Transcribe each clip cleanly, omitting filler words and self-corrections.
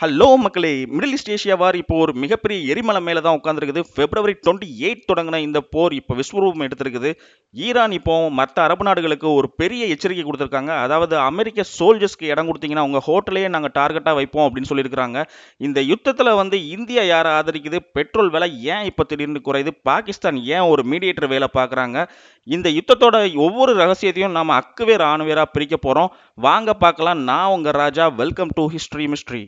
Hello மக்களே! Middle east Asia வார் இப்போ ஒரு மிகப்பெரிய எரிமலை மேல தான் உட்கார்ந்திருக்குது. February 28 தொடங்குன இந்த போர் இப்போ விஸ்வரூபம் எடுத்திருக்குது. ஈரான் இப்போ மத்த அரபு நாடுகளுக்கு ஒரு பெரிய எச்சரிக்கை குடுத்திருக்காங்க. அதாவது அமெரிக்க சோல்ஜர்ஸ்க்கு இடம் குடுத்தீங்கன்னா, உங்க ஹோட்டலையே நாங்க டார்கெட்டா வைப்போம் அப்படின்னு சொல்லியிருக்கிறாங்க. இந்த யுத்தத்துல இந்தியா யார ஆதரிக்குது? பெட்ரோல் விலை ஏன் இப்போ திடீர்னு குறையுது? பாகிஸ்தான் ஏன் ஒரு மீடியேட்டர் வேல பார்க்குறாங்க? இந்த யுத்தத்தோட ஒவ்வொரு ரகசியத்தையும் நாம அக்குவேர் ஆணுவேரா பிரிக்க போறோம். வாங்க பார்க்கலாம். நான் உங்க Raja. Welcome to history mystery.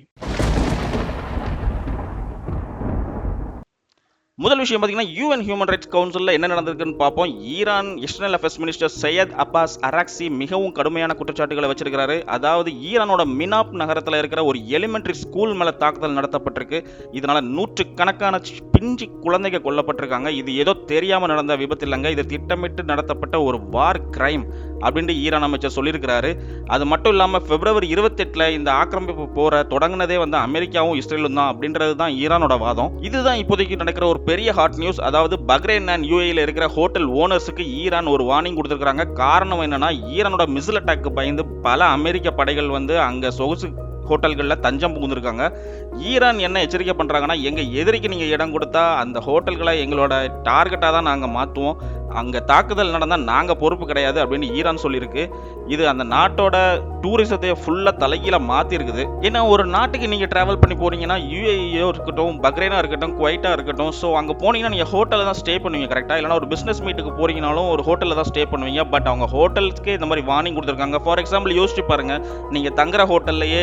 முதல் விஷயம் பார்த்தீங்கன்னா, யுஎன் ஹியூமன் ரைட்ஸ் கவுன்சில்ல என்ன நடந்திருக்குன்னு பார்ப்போம். Iran external affairs minister Seyed Abbas Araghchi மிகவும் கடுமையான குற்றச்சாட்டுகளை வச்சிருக்கிறாரு. அதாவது ஈரானோட மினாப் நகரத்தில் இருக்கிற ஒரு எலிமெண்டரி ஸ்கூல் மேல தாக்குதல் நடத்தப்பட்டிருக்கு. இதனால நூற்றுக்கணக்கான பிஞ்சு குழந்தைகள் கொல்லப்பட்டிருக்காங்க. இது ஏதோ தெரியாம நடந்த விபத்து இல்லைங்க. இது திட்டமிட்டு நடத்தப்பட்ட ஒரு வார் கிரைம் அப்படின்னு ஈரான் அமைச்சர் சொல்லியிருக்கிறாரு. அது மட்டும் இல்லாமல் February 28 இந்த ஆக்கிரமிப்பு போரை தொடங்கினதே அமெரிக்காவும் இஸ்ரேலும் தான் அப்படின்றது தான் ஈரானோட வாதம். இதுதான் இப்போதைக்கு நடக்கிற ஒரு பெரிய ஹாட் நியூஸ். அதாவது பஹ்ரைன் அண்ட் யூஏல இருக்கிற ஹோட்டல் ஓனர்ஸுக்கு ஈரான் ஒரு வார்னிங் கொடுத்திருக்காங்க. காரணம் என்னன்னா, ஈரானோட மிசில் அட்டாக்கு பயந்து பல அமெரிக்க படைகள் அங்க சொகுசு ஹோட்டல்களில் தஞ்சம் புகுந்திருக்காங்க. ஈரான் என்ன எச்சரிக்கை பண்ணுறாங்கன்னா, எங்கள் எதிரிக்கு நீங்கள் இடம் கொடுத்தா அந்த ஹோட்டல்களை எங்களோட டார்கெட்டாக தான் நாங்கள் மாற்றுவோம், அங்கே தாக்குதல் நடந்தால் நாங்கள் பொறுப்பு கிடையாது அப்படின்னு ஈரான் சொல்லியிருக்கு. இது அந்த நாட்டோட டூரிசத்தை ஃபுல்லாக தலைகீழ மாற்றிருக்குது. ஏன்னா ஒரு நாட்டுக்கு நீங்கள் ட்ராவல் பண்ணி போனீங்கன்னா, யூஏஇயோ இருக்கட்டும், பஹ்ரைனாக இருக்கட்டும், குவைட்டாக இருக்கட்டும், ஸோ அங்கே போனீங்கன்னா நீங்கள் ஹோட்டலில் தான் ஸ்டே பண்ணுவீங்க கரெக்டாக. இல்லைனா ஒரு பிஸ்னஸ் மீட்டுக்கு போறீங்கனாலும் ஒரு ஹோட்டலில் தான் ஸ்டே பண்ணுவீங்க. பட் அவங்க ஹோட்டலுக்கு இந்த மாதிரி வார்னிங் கொடுத்துருக்காங்க. ஃபார் எக்ஸாம்பிள் யோசிச்சு பாருங்கள், நீங்கள் தங்குற ஹோட்டல்லையே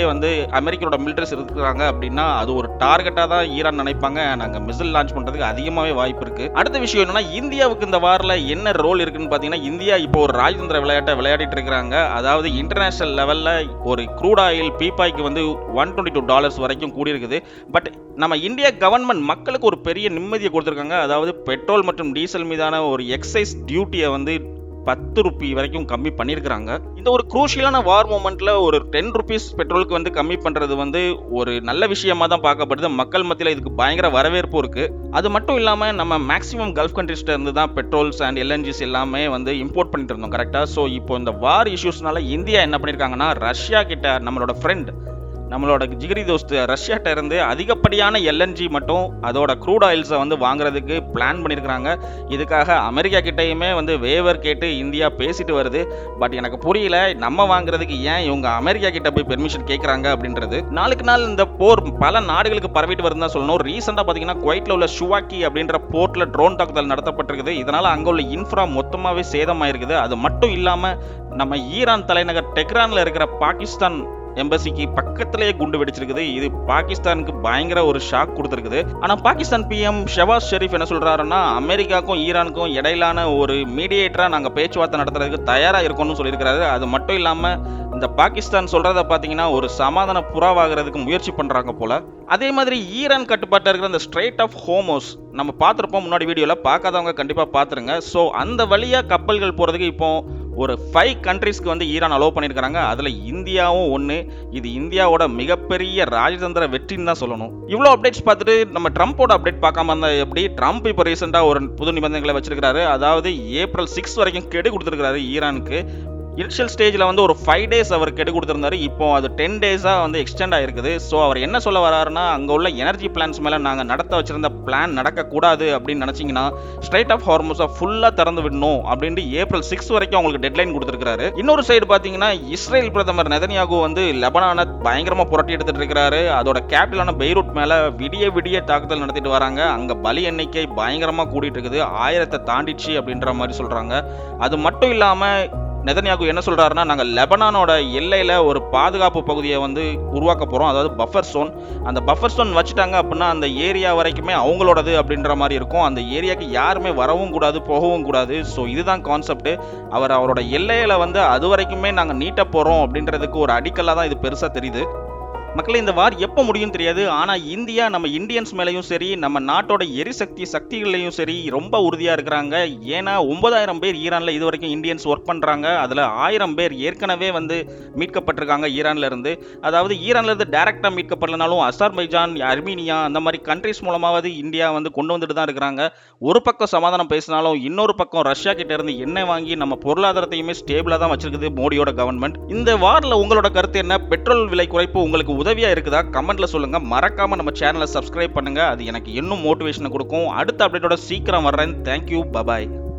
அமெரிக்காவோட மிலிட்டரிஸ் இருக்கிறாங்க அப்படின்னா அது ஒரு டார்கெட்டாக தான் ஈரான் நினைப்பாங்க. நாங்கள் மிசைல் லான்ச் பண்ணுறதுக்கு அதிகமாகவே வாய்ப்பு இருக்குது. அடுத்த விஷயம் என்னன்னா, இந்தியாவுக்கு இந்த வாரில் என்ன ரோல் இருக்குன்னு பார்த்தீங்கன்னா, இந்தியா இப்போ ஒரு ராஜதந்திர விளையாட்டை விளையாடிட்டு இருக்கிறாங்க. அதாவது இன்டர்நேஷனல் லெவலில் ஒரு க்ரூட் ஆயில் பீப்பாய்க்கு $122 வரைக்கும் கூடியிருக்குது. பட் நம்ம இந்தியா கவர்மெண்ட் மக்களுக்கு ஒரு பெரிய நிம்மதியை கொடுத்துருக்காங்க. அதாவது பெட்ரோல் மற்றும் டீசல் மீதான ஒரு எக்ஸைஸ் டியூட்டியை ₹10 வரைக்கும் கம்மி பண்ணியிருக்கிறாங்க. இந்த ஒரு குரூஷியலான வார் மூமெண்ட்ல ஒரு ₹10 பெட்ரோலுக்கு கம்மி பண்றது ஒரு நல்ல விஷயமா தான் பார்க்கப்படுது. மக்கள் மத்தியில் இதுக்கு பயங்கர வரவேற்பு இருக்கு. அது மட்டும் இல்லாம நம்ம மேக்ஸிமம் கல்ஃப் கண்ட்ரீஸ்ல இருந்து தான் பெட்ரோல்ஸ் அண்ட் எல்என்ஜிஸ் எல்லாமே இம்போர்ட் பண்ணிட்டு இருந்தோம் கரெக்டா. ஸோ இப்போ இந்த வார் இஷ்யூஸ்னால இந்தியா என்ன பண்ணியிருக்காங்கன்னா, ரஷ்யா கிட்ட நம்மளோட ஃப்ரெண்ட், நம்மளோட ஜிகிரி தோஸ்து ரஷ்யாட்ட இருந்து அதிகப்படியான எல்என்ஜி மட்டும் அதோட க்ரூட் ஆயில்ஸை வாங்குறதுக்கு பிளான் பண்ணியிருக்கிறாங்க. இதுக்காக அமெரிக்கா கிட்டையுமே வேவர் கேட்டு இந்தியா பேசிட்டு வருது. பட் எனக்கு புரியல, நம்ம வாங்குறதுக்கு ஏன் இவங்க அமெரிக்கா கிட்ட போய் பெர்மிஷன் கேட்குறாங்க அப்படின்றது. நாளுக்கு நாள் இந்த போர் பல நாடுகளுக்கு பரவிட்டு வருதுன்னு தான் சொல்லணும். ரீசெண்டாக பார்த்தீங்கன்னா, குவைட்ல உள்ள ஷுவாக்கி அப்படின்ற போர்ட்ல ட்ரோன் தாக்குதல் நடத்தப்பட்டிருக்குது. இதனால அங்கே உள்ள இன்ஃப்ரா மொத்தமாகவே சேதமாயிருக்குது. அது மட்டும் இல்லாமல் நம்ம ஈரான் தலைநகர் டெஹ்ரான்ல இருக்கிற பாகிஸ்தான் எம்பசிக்கு பக்கத்திலேயே குண்டு வெடிச்சிருக்குது. இது பாகிஸ்தானுக்கு பயங்கர ஒரு ஷாக் கொடுத்துருக்குது. ஆனால் பாகிஸ்தான் பிஎம் ஷெவாஸ் ஷெரீஃப் என்ன சொல்றாருன்னா, அமெரிக்காவுக்கும் ஈரானுக்கும் இடையிலான ஒரு மீடியேட்டரா நாங்கள் பேச்சுவார்த்தை நடத்துறதுக்கு தயாராக இருக்கோம்னு சொல்லியிருக்கிறாரு. அது மட்டும் இல்லாமல் இந்த பாகிஸ்தான் சொல்றத பார்த்தீங்கன்னா ஒரு சமாதான புறாவாகிறதுக்கு முயற்சி பண்றாங்க போல. அதே மாதிரி ஈரான் கட்டுப்பாட்டில் இருக்கிற இந்த ஸ்ட்ரெய்ட் ஆஃப் ஹோமோஸ் நம்ம பார்த்துருப்போம் முன்னாடி வீடியோவில், பார்க்காதவங்க கண்டிப்பாக பார்த்துருங்க. ஸோ அந்த வழியாக கப்பல்கள் போகிறதுக்கு இப்போ ஒரு 5 கண்ட்ரீஸ்க்கு ஈரான் அலோவ் பண்ணியிருக்காங்க. அதில் இந்தியாவும் ஒன்று. இது இந்தியாவோட மிகப்பெரிய ராஜதந்திர வெற்றின்னு தான் சொல்லணும். இவ்வளோ அப்டேட்ஸ் பார்த்துட்டு நம்ம ட்ரம்ப்போட அப்டேட் பார்க்காம இருந்தால் எப்படி? ட்ரம்ப் இப்போ ரீசெண்டாக ஒரு புது நிபந்தனைகளை வச்சிருக்காரு. அதாவது April 6 வரைக்கும் கெடு கொடுத்துருக்காரு ஈரானுக்கு. இனிஷியல் ஸ்டேஜில் ஒரு 5 days அவர் கெடு கொடுத்துருந்தாரு. இப்போ அது 10 days-ஆக எக்ஸ்டெண்ட் ஆகிருக்குது. ஸோ அவர் என்ன சொல்ல வராருன்னா, அங்கே உள்ள எனர்ஜி பிளான்ஸ் மேலே நாங்கள் நடத்த வச்சிருந்த பிளான் நடக்கக்கூடாது அப்படின்னு நினச்சிங்கன்னா ஸ்ட்ரெய்ட் ஆஃப் ஹார்முஸை ஃபுல்லாக திறந்து விடணும் அப்படின்ட்டு April 6 வரைக்கும் அவங்களுக்கு டெட்லைன் கொடுத்துருக்காரு. இன்னொரு சைடு பார்த்தீங்கன்னா, இஸ்ரேல் பிரதமர் நெதன்யாகு லெபனானை பயங்கரமாக புரட்டி எடுத்துட்டு இருக்கிறாரு. அதோட கேபிட்டலான பெய்ரூட் மேலே விடிய தாக்குதல் நடத்திட்டு வராங்க. அங்கே பலி எண்ணிக்கை பயங்கரமாக கூட்டிட்டு இருக்குது. 1000 தாண்டிச்சு அப்படின்ற மாதிரி சொல்கிறாங்க. அது மட்டும் இல்லாமல் நெதன்யாகு என்ன சொல்றாருன்னா, நாங்கள் லெபனானோட எல்லையில் ஒரு பாதுகாப்பு பகுதியை உருவாக்க போகிறோம். அதாவது பஃபர் ஸ்டோன். அந்த பஃபர் ஸ்டோன் வச்சுட்டாங்க அப்படின்னா அந்த ஏரியா வரைக்குமே அவங்களோடது அப்படின்ற மாதிரி இருக்கும். அந்த ஏரியாவுக்கு யாருமே வரவும் கூடாது, போகவும் கூடாது. ஸோ இதுதான் கான்செப்ட். அவரோட எல்லையில் அது வரைக்குமே நாங்கள் நீட்ட போகிறோம் அப்படின்றதுக்கு ஒரு அடிக்கல்லாக தான் இது பெருசாக தெரியுது. மக்களே, இந்த வார் எப்போ முடியும் தெரியாது. ஆனால் இந்தியா நம்ம இந்தியன்ஸ் மேலேயும் சரி, நம்ம நாட்டோட எரிசக்தி சக்திகளையும் சரி ரொம்ப உறுதியாக இருக்கிறாங்க. ஏன்னா 9000 பேர் ஈரானில் இது வரைக்கும் இந்தியன்ஸ் ஒர்க் பண்ணுறாங்க. அதில் 1000 பேர் ஏற்கனவே மீட்கப்பட்டிருக்காங்க ஈரான்ல இருந்து. அதாவது ஈரான்ல இருந்து டைரக்டாக மீட்கப்படலனாலும் அசர்பைஜான், அர்மீனியா அந்த மாதிரி கண்ட்ரிஸ் மூலமாவது இந்தியா கொண்டு வந்துட்டு தான் இருக்கிறாங்க. ஒரு பக்கம் சமாதானம் பேசினாலும் இன்னொரு பக்கம் ரஷ்யா கிட்ட இருந்து எண்ணெய் வாங்கி நம்ம பொருளாதாரத்தையுமே ஸ்டேபிளாக தான் வச்சிருக்குது மோடியோட கவர்மெண்ட். இந்த வாரில் உங்களோட கருத்து என்ன? பெட்ரோல் விலை குறைப்பு உங்களுக்கு உதவியா இருக்குதா கமெண்ட்ல சொல்லுங்க. மறக்காம நம்ம சேனலை சப்ஸ்கிரைப் பண்ணுங்க. அது எனக்கு இன்னும் மோட்டிவேஷனை கொடுக்கும். அடுத்த அப்டேட்டோட சீக்கிரம் வர்றேன். Thank you, bye bye.